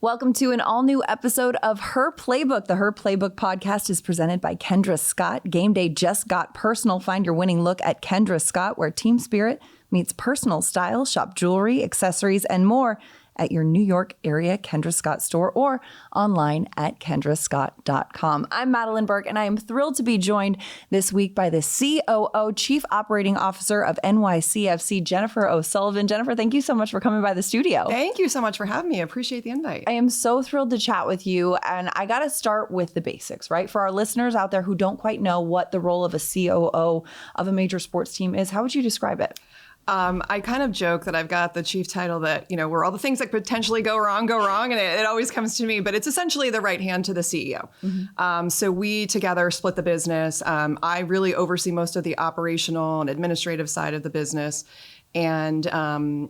Welcome to an all-new episode of Her Playbook. The Her Playbook podcast is presented by Kendra Scott. Game day just got personal. Find your winning look at Kendra Scott, where team spirit meets personal style. Shop jewelry, accessories, and more at your New York area Kendra Scott store or online at kendrascott.com. I'm Madelyn Burke, and I am thrilled to be joined this week by the COO, Chief Operating Officer of NYCFC, Jennifer O'Sullivan. Jennifer, thank you so much for coming by the studio. Thank you so much for having me. I appreciate the invite. I am so thrilled to chat with you, and I got to start with the basics, right? For our listeners out there who don't quite know what the role of a COO of a major sports team is, how would you describe it? I kind of joke that I've got the chief title that, where all the things that potentially go wrong, and it always comes to me, but it's essentially the right hand to the CEO. Mm-hmm. So we together split the business. I really oversee most of the operational and administrative side of the business. And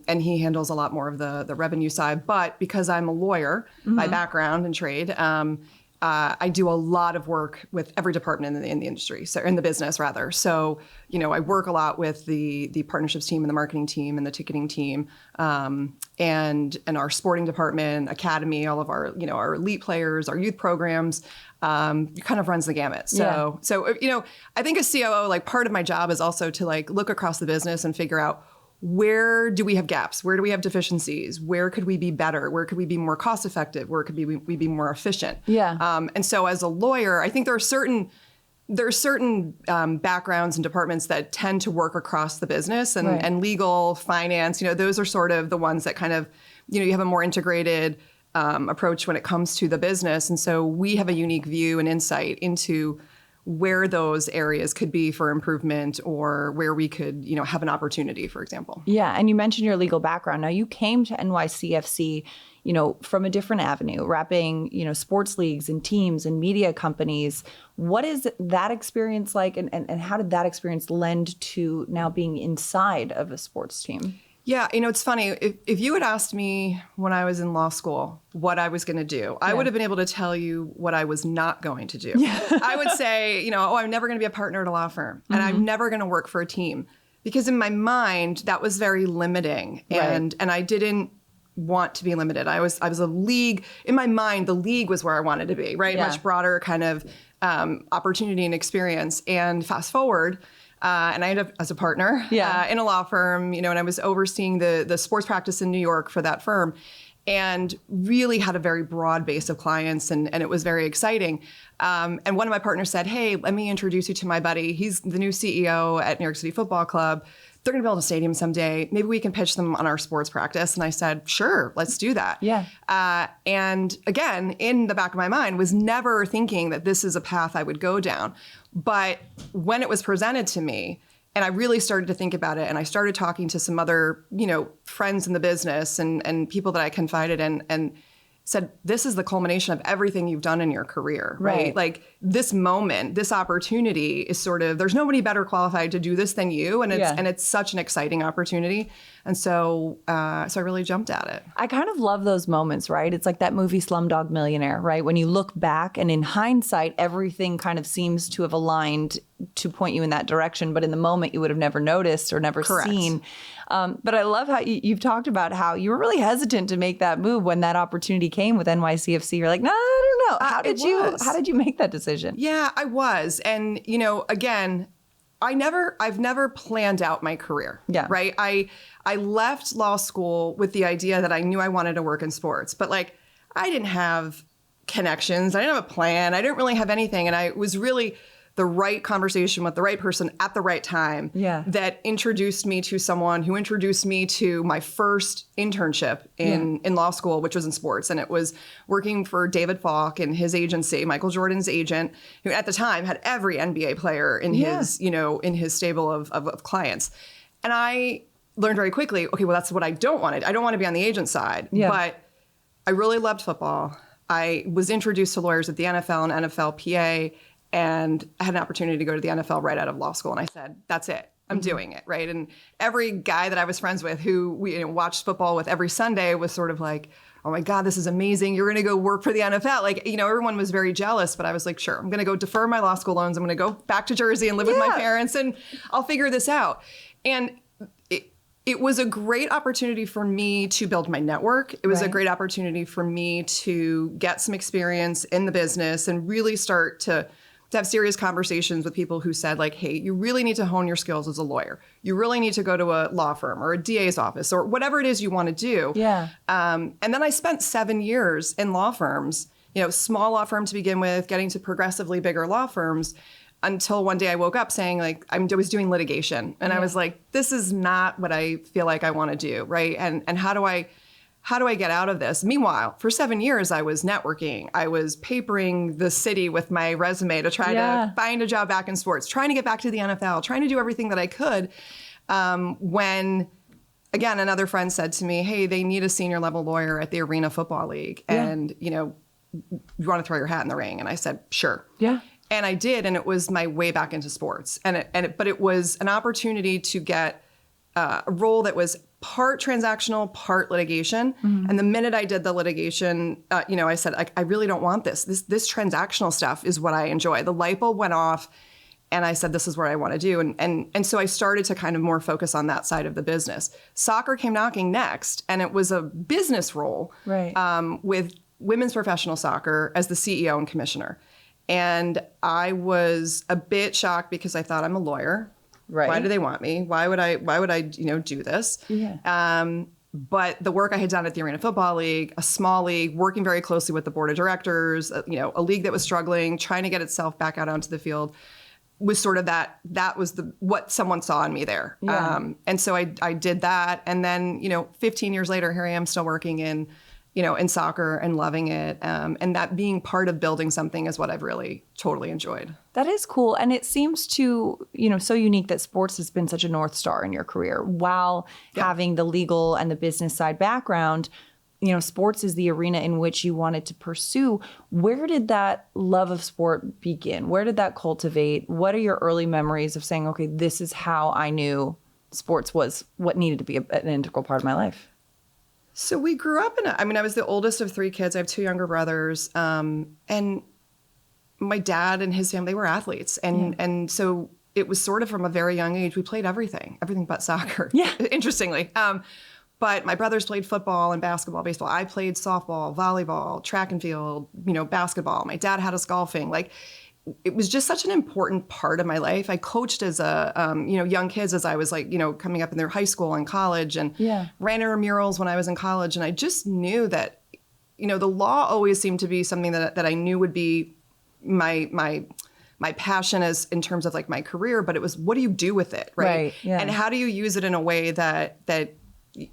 he handles a lot more of the revenue side. But because I'm a lawyer by background and trade, I do a lot of work with every department in the industry, so in the business rather. So, I work a lot with the partnerships team and the marketing team and the ticketing team, and our sporting department, academy, all of our, our elite players, our youth programs, kind of runs the gamut. So, I think as COO, like part of my job is also to look across the business and figure out, where do we have gaps? Where do we have deficiencies? Where could we be better? Where could we be more cost effective? Where could we be more efficient? Yeah. And so as a lawyer, I think there are certain backgrounds and departments that tend to work across the business, and legal, finance, those are sort of the ones that kind of, you have a more integrated approach when it comes to the business. And so we have a unique view and insight into where those areas could be for improvement, or where we could, have an opportunity, for example. Yeah. And you mentioned your legal background. Now, you came to NYCFC, from a different avenue, wrapping, sports leagues and teams and media companies. What is that experience like? And how did that experience lend to now being inside of a sports team? Yeah, it's funny. If you had asked me when I was in law school what I was going to do, I would have been able to tell you what I was not going to do. Yeah. I would say, I'm never going to be a partner at a law firm, and I'm never going to work for a team, because in my mind that was very limiting, and I didn't want to be limited. I was a league in my mind. The league was where I wanted to be, right? Yeah. Much broader kind of opportunity and experience. And fast forward. And I ended up as a partner in a law firm, and I was overseeing the sports practice in New York for that firm, and really had a very broad base of clients, and it was very exciting. And one of my partners said, "Hey, let me introduce you to my buddy. He's the new CEO at New York City Football Club. They're going to build a stadium someday. Maybe we can pitch them on our sports practice." And I said, "Sure, let's do that." Yeah. And again, in the back of my mind, was never thinking that this is a path I would go down. But when it was presented to me, and I really started to think about it, and I started talking to some other, friends in the business and people that I confided in, and said, this is the culmination of everything you've done in your career, right? Like this moment, this opportunity is sort of, there's nobody better qualified to do this than you. And it's such an exciting opportunity. And so I really jumped at it. I kind of love those moments, right? It's like that movie Slumdog Millionaire, right? When you look back and in hindsight, everything kind of seems to have aligned to point you in that direction. But in the moment, you would have never noticed or never seen. But I love how you've talked about how you were really hesitant to make that move when that opportunity came with NYCFC. You're like, no, I don't know. How did you make that decision? Yeah, I was. And, again, I've never planned out my career. Yeah. Right. I left law school with the idea that I knew I wanted to work in sports, but I didn't have connections. I didn't have a plan. I didn't really have anything. And I was really the right conversation with the right person at the right time that introduced me to someone who introduced me to my first internship in law school, which was in sports. And it was working for David Falk and his agency, Michael Jordan's agent, who at the time had every NBA player in his, in his stable of clients. And I learned very quickly, okay, well, that's what I don't want. I don't want to be on the agent side, but I really loved football. I was introduced to lawyers at the NFL and NFLPA, and I had an opportunity to go to the NFL right out of law school. And I said, that's it. I'm doing it, right? And every guy that I was friends with who we watched football with every Sunday was sort of like, oh my God, this is amazing. You're going to go work for the NFL. Everyone was very jealous, but I was like, sure, I'm going to go defer my law school loans. I'm going to go back to Jersey and live with my parents, and I'll figure this out. And it was a great opportunity for me to build my network. It was a great opportunity for me to get some experience in the business and really start to have serious conversations with people who said, like, hey, you really need to hone your skills as a lawyer. You really need to go to a law firm or a DA's office or whatever it is you want to do. Yeah. And then I spent 7 years in law firms, small law firm to begin with, getting to progressively bigger law firms, until one day I woke up saying, like, I was doing litigation. And I was like, this is not what I feel like I want to do, right? And how do I get out of this? Meanwhile, for 7 years, I was networking. I was papering the city with my resume to try to find a job back in sports, trying to get back to the NFL, trying to do everything that I could. When, again, another friend said to me, hey, they need a senior level lawyer at the Arena Football League. And, you want to throw your hat in the ring? And I said, sure. Yeah. And I did, and it was my way back into sports. But it was an opportunity to get a role that was part transactional, part litigation. Mm-hmm. And the minute I did the litigation, I said, I really don't want this. This transactional stuff is what I enjoy. The light bulb went off, and I said, this is what I want to do. And so I started to kind of more focus on that side of the business. Soccer came knocking next, and it was a business role with women's professional soccer as the CEO and commissioner. And I was a bit shocked because I thought, I'm a lawyer. Right. Why do they want me? Why would I do this? Yeah. But the work I had done at the Arena Football League, a small league, working very closely with the board of directors, a league that was struggling, trying to get itself back out onto the field, was sort of that was what someone saw in me there. Yeah. And so I did that. And then, 15 years later, here I am still working in soccer and loving it. And that being part of building something is what I've really totally enjoyed. That is cool. And it seems to, so unique that sports has been such a North Star in your career. While having the legal and the business side background, sports is the arena in which you wanted to pursue. Where did that love of sport begin? Where did that cultivate? What are your early memories of saying, okay, this is how I knew sports was what needed to be an integral part of my life? So we grew up I was the oldest of 3 kids. I have 2 younger brothers. And my dad and his family were athletes. And so it was sort of from a very young age, we played everything but soccer, interestingly. But my brothers played football and basketball, baseball. I played softball, volleyball, track and field, basketball. My dad had us golfing. It was just such an important part of my life. I coached as young kids as I was coming up in their high school and college, and ran intramurals when I was in college. And I just knew that, the law always seemed to be something that I knew would be my passion as in terms of my career, but it was, what do you do with it? Right. Yeah. And how do you use it in a way that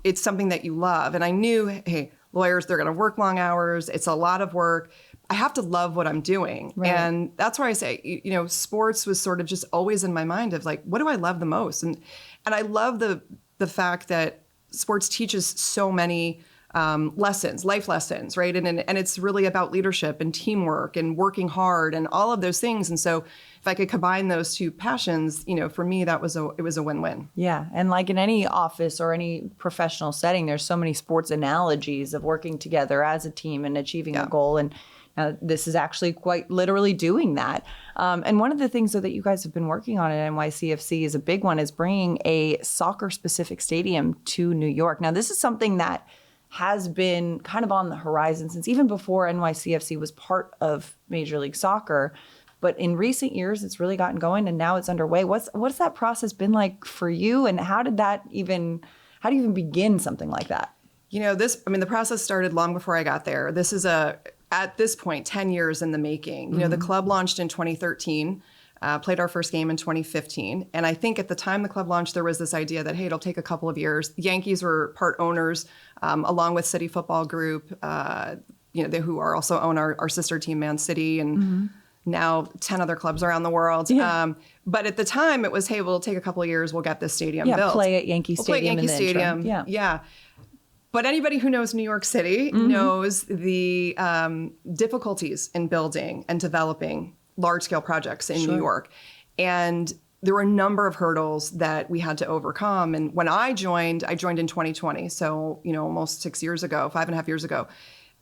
it's something that you love? And I knew, hey, lawyers, they're going to work long hours. It's a lot of work. I have to love what I'm doing. Right. And that's why I say, sports was sort of just always in my mind of what do I love the most? And I love the fact that sports teaches so many lessons, life lessons, right? And it's really about leadership and teamwork and working hard and all of those things. And so if I could combine those 2 passions, for me, it was a win-win. Yeah. And in any office or any professional setting, there's so many sports analogies of working together as a team and achieving a goal. And this is actually quite literally doing that. And one of the things that you guys have been working on at NYCFC is a big one, is bringing a soccer-specific stadium to New York. Now, this is something that has been kind of on the horizon since even before NYCFC was part of Major League Soccer. But in recent years, it's really gotten going, and now it's underway. What's that process been like for you, and how do you even begin something like that? The process started long before I got there. This is at this point, 10 years in the making. The club launched in 2013, played our first game in 2015. And I think at the time the club launched, there was this idea that, hey, it'll take a couple of years. The Yankees were part owners, along with City Football Group, who are also own our sister team, Man City, and now 10 other clubs around the world. Yeah. But at the time, it was, hey, we'll take a couple of years, we'll get this stadium built. Play at Yankee Stadium. Play at Yankee Stadium. Yeah. But anybody who knows New York City knows the difficulties in building and developing large-scale projects in New York. And there were a number of hurdles that we had to overcome. And when I joined in 2020, so almost 6 years ago, 5.5 years ago.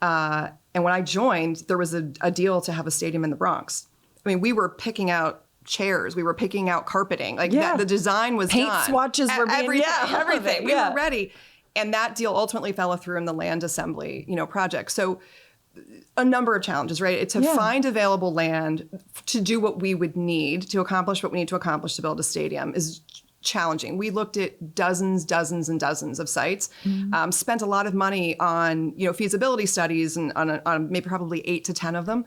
And when I joined, there was a deal to have a stadium in the Bronx. We were picking out chairs. We were picking out carpeting. Like Yeah. the design was Paint done. swatches were being everything. We Yeah. were ready. And that deal ultimately fell through in the land assembly, project. So a number of challenges, right? It's to find available land to do what we would need to accomplish what we need to accomplish to build a stadium is challenging. We looked at dozens and dozens of sites, spent a lot of money on, feasibility studies and on maybe probably 8 to 10 of them.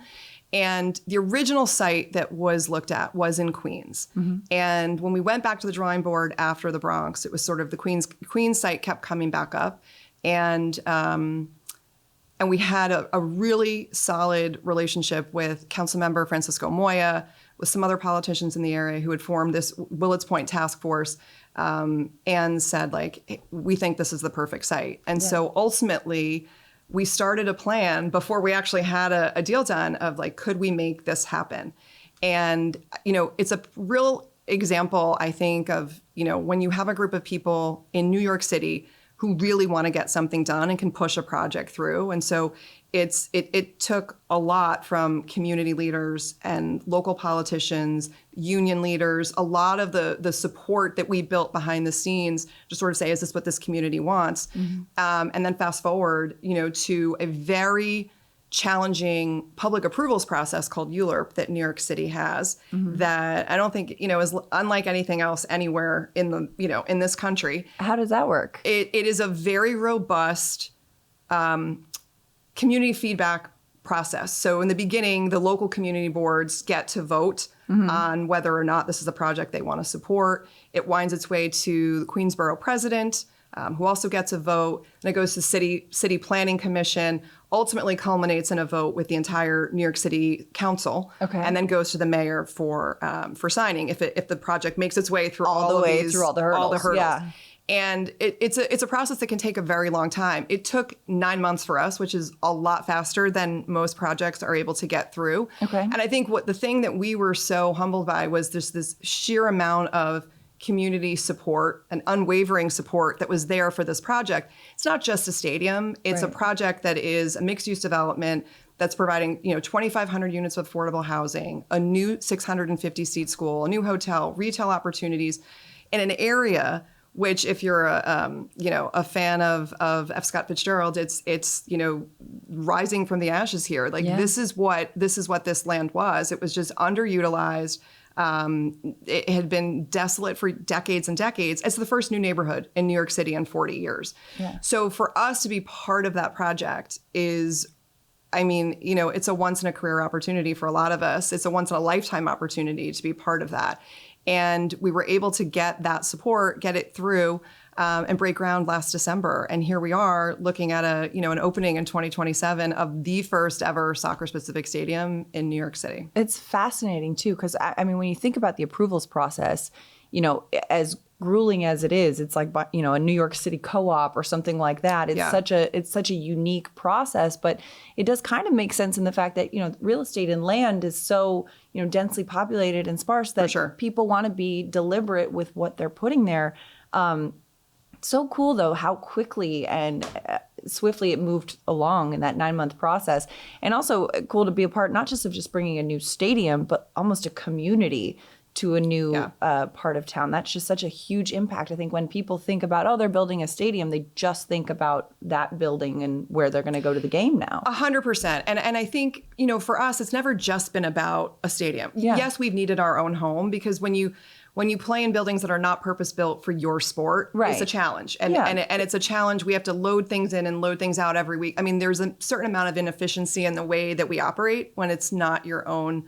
And the original site that was looked at was in Queens. And when we went back to the drawing board after the Bronx, it was sort of the Queens site kept coming back up. And we had a really solid relationship with Councilmember Francisco Moya, with some other politicians in the area who had formed this Willets Point task force and said, like, hey, we think this is the perfect site. And so ultimately, we started a plan before we actually had a deal done of, like, could we make this happen? And, it's a real example, I think, of, when you have a group of people in New York City who really want to get something done and can push a project through. And so it took a lot from community leaders and local politicians, union leaders, a lot of the support that we built behind the scenes to sort of say, is this what this community wants? And then fast forward, to a very challenging public approvals process called ULURP that New York City has that I don't think, is unlike anything else anywhere in the, in this country. How does that work? It is a very robust community feedback process. So in the beginning, the local community boards get to vote on whether or not this is a project they want to support. It winds its way to the Queensborough president, who also gets a vote. And it goes to City Planning Commission, ultimately culminates in a vote with the entire New York City Council, and then goes to the mayor for signing if the project makes its way through all the hurdles. Yeah. And it's a process that can take a very long time. It took 9 months for us, which is a lot faster than most projects are able to get through. And I think the thing that we were so humbled by was just this sheer amount of community support and unwavering support that was there for this project. It's not just a stadium. It's a project that is a mixed-use development that's providing 2,500 units of affordable housing, a new 650-seat school, a new hotel, retail opportunities in an area which, if you're a fan of F. Scott Fitzgerald, it's rising from the ashes here. Like this is what this land was. It was just underutilized. It had been desolate for decades and decades. It's the first new neighborhood in New York City in 40 years. So for us to be part of that project is, it's a once in a career opportunity for a lot of us. It's a once in a lifetime opportunity to be part of that. And we were able to get that support, get it through, and break ground last December. And here we are looking at an opening in 2027 of the first ever soccer-specific stadium in New York City. It's fascinating too, because when you think about the approvals process, as grueling as it is, it's like a New York City co-op or something like that. It's such a unique process, but it does kind of make sense in the fact that real estate and land is so densely populated and sparse that people want to be deliberate with what they're putting there. So cool though how quickly and swiftly it moved along in that 9-month process, and also cool to be a part not just of just bringing a new stadium, but almost a community to a new part of town. That's just such a huge impact. I think when people think about, they're building a stadium, they just think about that building and where they're going to go to the game now. 100%. And I think, for us, it's never just been about a stadium. Yes, we've needed our own home, because when you play in buildings that are not purpose-built for your sport, it's a challenge. And it's a challenge. We have to load things in and load things out every week. There's a certain amount of inefficiency in the way that we operate when it's not your own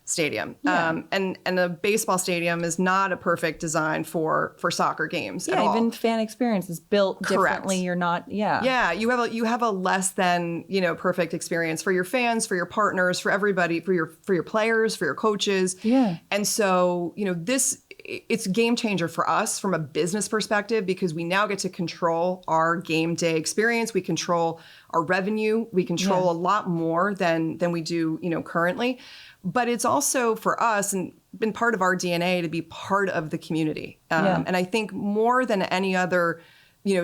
stadium. And a baseball stadium is not a perfect design for soccer games at all. Even fan experience is built differently. You're not, you have a less than, perfect experience for your fans, for your partners, for everybody, for your players, for your coaches. And so, it's a game changer for us from a business perspective, because we now get to control our game day experience. We control our revenue. We control a lot more than we do, currently. But it's also for us and been part of our DNA to be part of the community. And I think more than any other,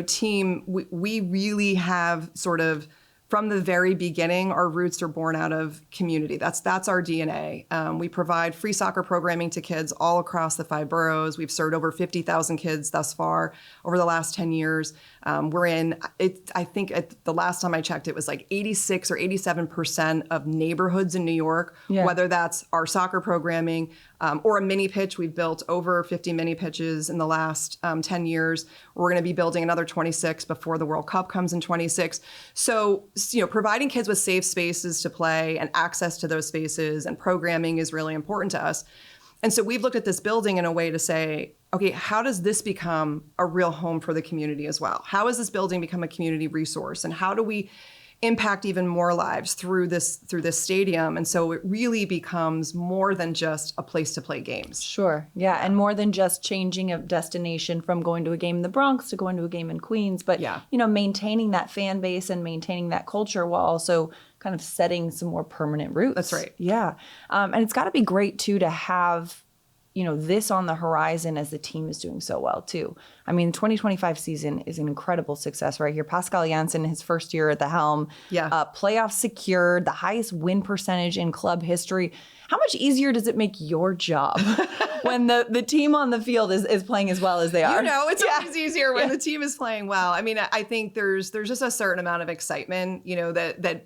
team, we really have sort of, from the very beginning, our roots are born out of community. That's our DNA. We provide free soccer programming to kids all across the 5 boroughs. We've served over 50,000 kids thus far over the last 10 years. We're in, I think at the last time I checked, it was like 86 or 87% of neighborhoods in New York, whether that's our soccer programming or a mini pitch. We've built over 50 mini pitches in the last 10 years. We're going to be building another 26 before the World Cup comes in 26. So, providing kids with safe spaces to play and access to those spaces and programming is really important to us. And so we've looked at this building in a way to say, okay, how does this become a real home for the community as well? How has this building become a community resource? And how do we impact even more lives through this stadium? And so it really becomes more than just a place to play games. Sure. Yeah. And more than just changing a destination from going to a game in the Bronx to going to a game in Queens, but, maintaining that fan base and maintaining that culture while also kind of setting some more permanent roots. That's right. Yeah. And it's got to be great too to have this on the horizon as the team is doing so well too. I mean, 2025 season is an incredible success right here. Pascal Janssen, his first year at the helm, playoffs secured, the highest win percentage in club history. How much easier does it make your job when the team on the field is playing as well as they are? It's always easier when the team is playing well. I mean, I think there's just a certain amount of excitement, that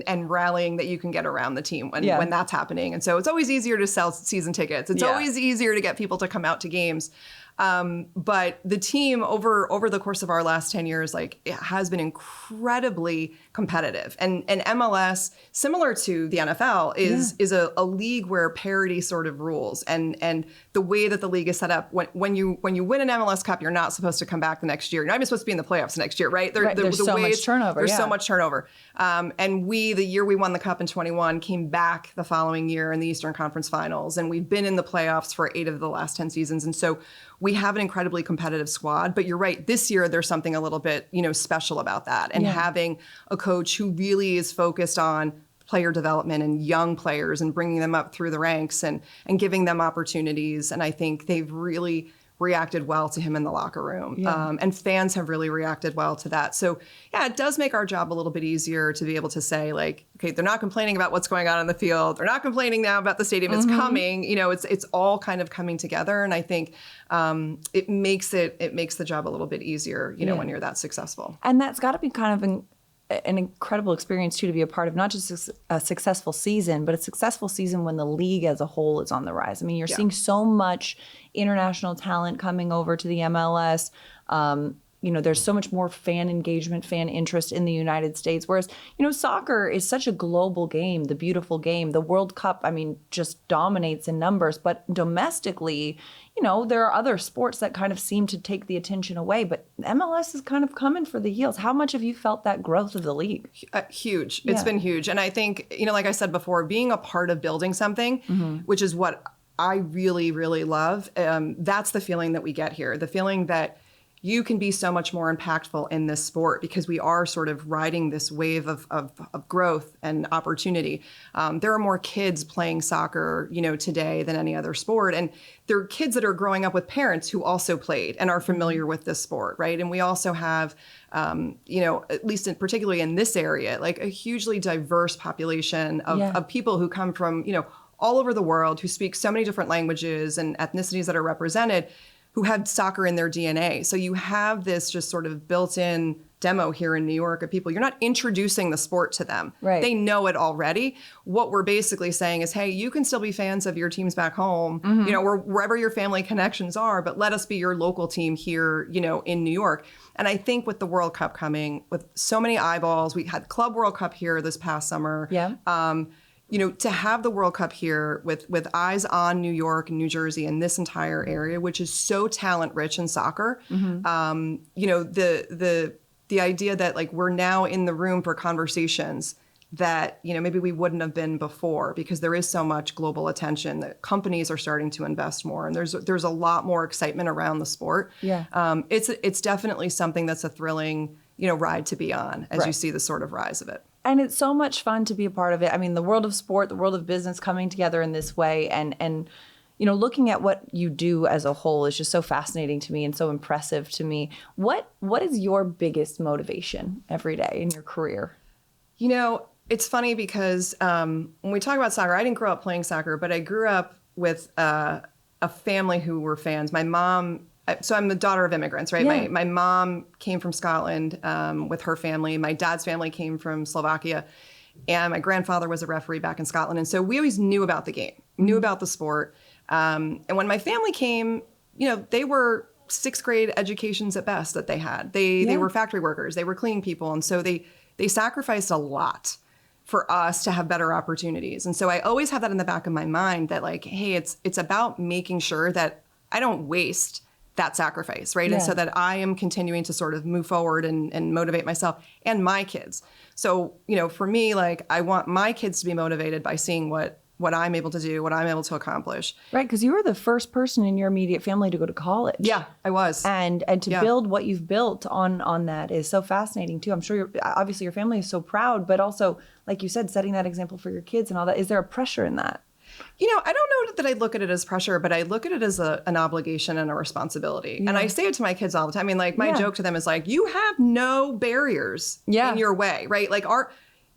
and rallying that you can get around the team when that's happening. And so it's always easier to sell season tickets. It's always easier to get people to come out to games. But the team over the course of our last 10 years, it has been incredibly competitive. And MLS, similar to the NFL, is a league where parity sort of rules. And the way that the league is set up, when you win an MLS Cup, you're not supposed to come back the next year. You're not even supposed to be in the playoffs next year, right? There's so much turnover. There's so much turnover. And the year we won the Cup in 21, came back the following year in the Eastern Conference Finals. And we've been in the playoffs for 8 of the last 10 seasons. And so we have an incredibly competitive squad, but you're right. This year, there's something a little bit, special about that. And having a coach who really is focused on player development and young players and bringing them up through the ranks and giving them opportunities. And I think they've really reacted well to him in the locker room. And fans have really reacted well to that. So it does make our job a little bit easier to be able to say, okay, they're not complaining about what's going on in the field. They're not complaining now about the stadium. It's coming. It's all kind of coming together. And I think it makes the job a little bit easier, when you're that successful. And that's got to be kind of an incredible experience too, to be a part of not just a successful season, but a successful season when the league as a whole is on the rise. I mean, you're seeing so much international talent coming over to the MLS. There's so much more fan engagement, fan interest in the United States. Whereas, soccer is such a global game, the beautiful game. The World Cup, just dominates in numbers. But domestically, there are other sports that kind of seem to take the attention away. But MLS is kind of coming for the heels. How much have you felt that growth of the league? Huge. It's been huge. And I think, like I said before, being a part of building something, which is what I really, really love, that's the feeling that we get here. The feeling that you can be so much more impactful in this sport because we are sort of riding this wave of growth and opportunity. There are more kids playing soccer, today than any other sport. And there are kids that are growing up with parents who also played and are familiar with this sport, right? And we also have, at least particularly in this area, a hugely diverse population of people who come from, all over the world, who speak so many different languages and ethnicities that are represented, who have soccer in their DNA. So you have this just sort of built-in demo here in New York of people. You're not introducing the sport to them. Right. They know it already. What we're basically saying is, hey, you can still be fans of your teams back home, wherever your family connections are, but let us be your local team here, in New York. And I think with the World Cup coming, with so many eyeballs, we had Club World Cup here this past summer. Yeah. To have the World Cup here with eyes on New York and New Jersey and this entire area, which is so talent rich in soccer, the idea that we're now in the room for conversations that, maybe we wouldn't have been before because there is so much global attention that companies are starting to invest more. And there's a lot more excitement around the sport. Yeah. It's definitely something that's a thrilling, ride to be on as you see the sort of rise of it. And it's so much fun to be a part of it. I mean, the world of sport, the world of business coming together in this way and looking at what you do as a whole is just so fascinating to me and so impressive to me. What is your biggest motivation every day in your career? You know, it's funny because when we talk about soccer, I didn't grow up playing soccer, but I grew up with a family who were fans. My mom, so I'm the daughter of immigrants, right? Yeah. My mom came from Scotland with her family. My dad's family came from Slovakia. And my grandfather was a referee back in Scotland. And so we always knew about the game, knew about the sport. And when my family came, you know, they were sixth grade educations at best that they had. They were factory workers. They were cleaning people. And so they sacrificed a lot for us to have better opportunities. And so I always have that in the back of my mind that like, hey, it's about making sure that I don't waste that sacrifice, right? Yeah. And so that I am continuing to sort of move forward and motivate myself and my kids. So, you know, for me, like I want my kids to be motivated by seeing what I'm able to do, what I'm able to accomplish. Right, because you were the first person in your immediate family to go to college. Yeah, I was. And to build what you've built on that is so fascinating too. I'm sure obviously your family is so proud, but also, like you said, setting that example for your kids and all that. Is there a pressure in that? You know, I don't know that I look at it as pressure, but I look at it as an obligation and a responsibility. Yeah. And I say it to my kids all the time. I mean, like my joke to them is like, you have no barriers in your way, right? Like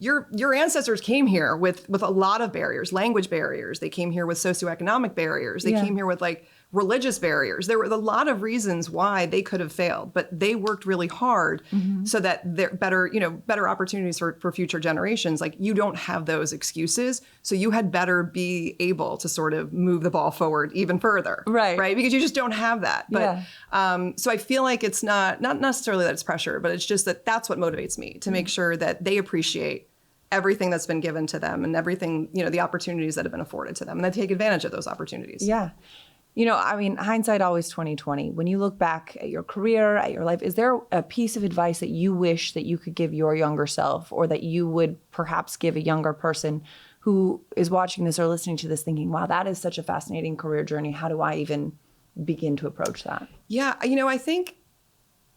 your ancestors came here with a lot of barriers, language barriers. They came here with socioeconomic barriers. They came here with like religious barriers. There were a lot of reasons why they could have failed, but they worked really hard so that there better opportunities for future generations. Like you don't have those excuses. So you had better be able to sort of move the ball forward even further. Right. Because you just don't have that. But so I feel like it's not necessarily that it's pressure, but it's just that that's what motivates me to make sure that they appreciate everything that's been given to them and everything, you know, the opportunities that have been afforded to them, and they take advantage of those opportunities. Yeah. You know, I mean, hindsight always 20/20. When you look back at your career, at your life, is there a piece of advice that you wish that you could give your younger self, or that you would perhaps give a younger person who is watching this or listening to this thinking, wow, that is such a fascinating career journey. How do I even begin to approach that? Yeah, you know, I think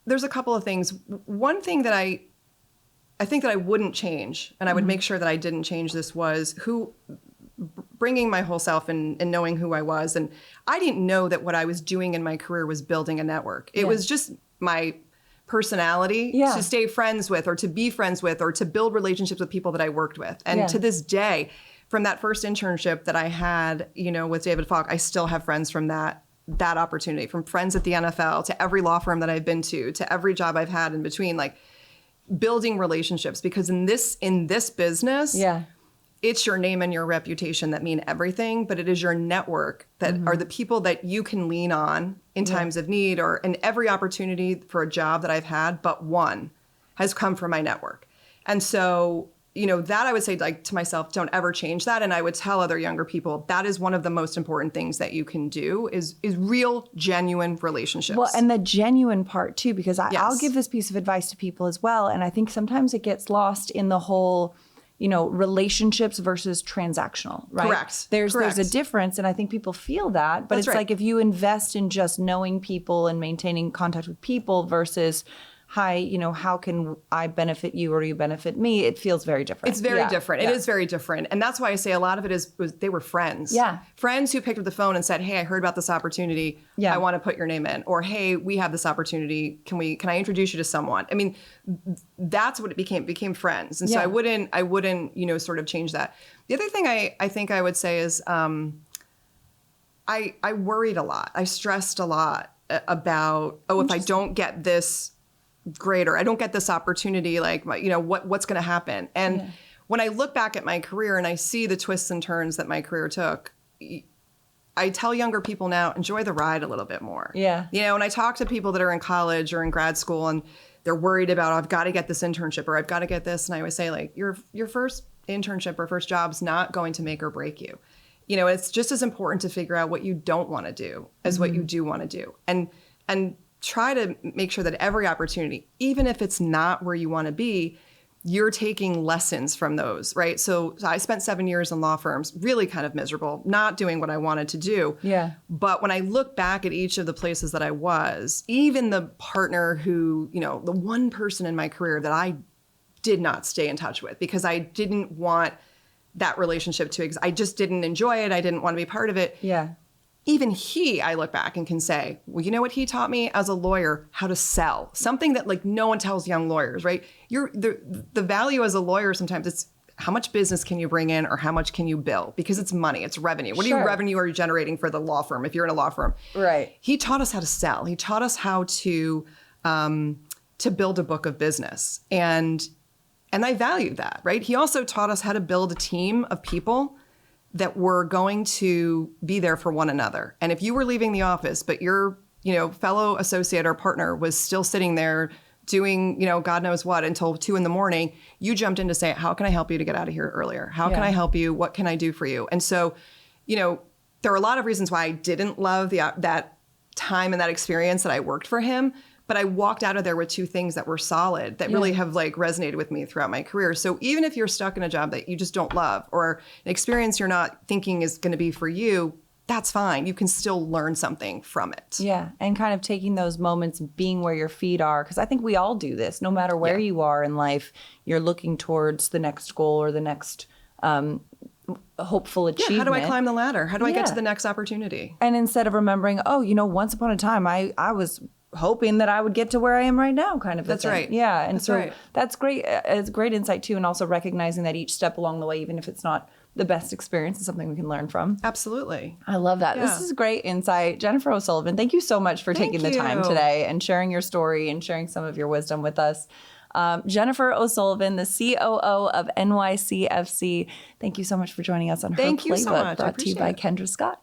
there's a couple of things. One thing that I think that I wouldn't change, and I would make sure that I didn't change this, was bringing my whole self and knowing who I was. And I didn't know that what I was doing in my career was building a network. It was just my personality to stay friends with, or to be friends with, or to build relationships with people that I worked with. And to this day, from that first internship that I had, you know, with David Falk, I still have friends from that opportunity, from friends at the NFL to every law firm that I've been to every job I've had in between, like building relationships. Because in this business, it's your name and your reputation that mean everything, but it is your network that are the people that you can lean on in times of need, or in every opportunity for a job that I've had, but one has come from my network. And so, you know, that I would say, like, to myself, don't ever change that. And I would tell other younger people, that is one of the most important things that you can do is real, genuine relationships. Well, and the genuine part too, because I'll give this piece of advice to people as well. And I think sometimes it gets lost in the whole, you know, relationships versus transactional, right? Correct. There's a difference, and I think people feel that, but That's it's right. like if you invest in just knowing people and maintaining contact with people versus, hi, you know, how can I benefit you or you benefit me? It feels very different. It's very different. It is very different. And that's why I say a lot of it was they were friends. Yeah. Friends who picked up the phone and said, hey, I heard about this opportunity. Yeah. I want to put your name in. Or, hey, we have this opportunity. Can I introduce you to someone? I mean, that's what it became friends. And so I wouldn't, you know, sort of change that. The other thing I think I would say is I worried a lot. I stressed a lot about, if I don't get this great, or I don't get this opportunity, like, you know, what's going to happen? And when I look back at my career and I see the twists and turns that my career took, I tell younger people now, enjoy the ride a little bit more. Yeah. You know, and I talk to people that are in college or in grad school and they're worried about, I've got to get this internship or I've got to get this. And I always say, like, your first internship or first job's not going to make or break you. You know, it's just as important to figure out what you don't want to do as what you do want to do. And try to make sure that every opportunity, even if it's not where you want to be, you're taking lessons from those, right? So I spent 7 years in law firms, really kind of miserable, not doing what I wanted to do. Yeah. But when I look back at each of the places that I was, even the partner who, you know, the one person in my career that I did not stay in touch with because I didn't want that relationship to exist. I just didn't enjoy it. I didn't want to be part of it. Yeah. even I look back and can say, well, you know what he taught me as a lawyer? How to sell. Something that like no one tells young lawyers, right? The value as a lawyer sometimes it's how much business can you bring in or how much can you bill? Because it's money, it's revenue. What revenue are you generating for the law firm if you're in a law firm? Right. He taught us how to sell. He taught us how to build a book of business. And I value that, right? He also taught us how to build a team of people that were going to be there for one another. And if you were leaving the office, but your, fellow associate or partner was still sitting there doing, God knows what until 2 a.m, you jumped in to say, how can I help you to get out of here earlier? How can I help you? What can I do for you? And so, there are a lot of reasons why I didn't love that time and that experience that I worked for him. But I walked out of there with 2 things that were solid that really have like resonated with me throughout my career. So even if you're stuck in a job that you just don't love or an experience you're not thinking is going to be for you, that's fine. You can still learn something from it. Yeah. And kind of taking those moments, being where your feet are. Because I think we all do this. No matter where you are in life, you're looking towards the next goal or the next hopeful achievement. Yeah, how do I climb the ladder? How do I get to the next opportunity? And instead of remembering, once upon a time, I was hoping that I would get to where I am right now, kind of. That's right. Yeah. And that's great. It's great insight too. And also recognizing that each step along the way, even if it's not the best experience, is something we can learn from. Absolutely. I love that. Yeah. This is great insight. Jennifer O'Sullivan, thank you so much for taking the time today and sharing your story and sharing some of your wisdom with us. Jennifer O'Sullivan, the COO of NYCFC. Thank you so much for joining us on Her Playbook, so much. brought to you by Kendra Scott.